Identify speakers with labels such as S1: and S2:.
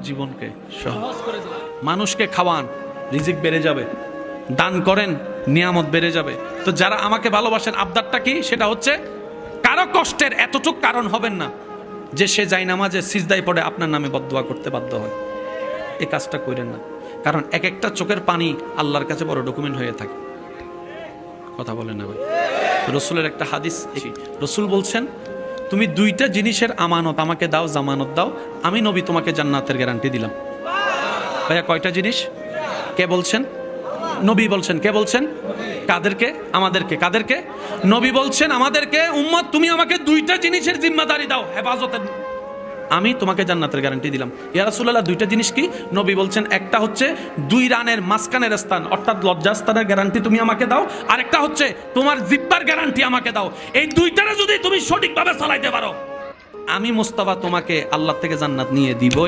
S1: জীবনকে সহজ করে দিন। মানুষকে খাওয়ান, রিজিক বেড়ে যাবে। দান করেন, নিয়ামত বেড়ে যাবে। তো যারা আমাকে ভালোবাসেন, আবদারটা কি? সেটা হচ্ছে কারো কষ্টের এতটুক কারণ হবেন না যে সে যায় নামাজে সিজদায় পড়ে আপনার নামে বদদোয়া করতে বাধ্য হয়। এই কাজটা করেন না, কারণ এক একটা চোখের পানি আল্লাহর কাছে বড় ডকুমেন্ট হয়ে থাকে। কথা বলেন না ভাই? রসুলের একটা হাদিস, রসুল বলছেন, তুমি দুইটা জিনিসের আমানত আমাকে দাও, জামানত দাও, আমি নবী তোমাকে জান্নাতের গ্যারান্টি দিলাম। ভাইয়া কয়টা জিনিস? কে বলছেন? নবী বলছেন। কে বলছেন? কাদেরকে? আমাদেরকে। কাদেরকে? নবী বলছেন আমাদেরকে, উম্মত তুমি আমাকে দুইটা জিনিসের জিম্মাদারি দাও, হেফাজতের, আমি তোমাকে জান্নাতের গ্যারান্টি দিলাম। ইয়া রাসূলুল্লাহ, দুইটা জিনিস কি? নবী বলছেন, একটা হচ্ছে দুই রানের মাঝখানের স্থান, অর্থাৎ লজ্জাস্থানের গ্যারান্টি তুমি আমাকে দাও, আর একটা হচ্ছে তোমার জিব্বার গ্যারান্টি আমাকে দাও। এই দুইটারে যদি তুমি সঠিকভাবে চালাইতে পারো, আমি মুস্তাফা তোমাকে আল্লাহ থেকে জান্নাত নিয়ে দিব।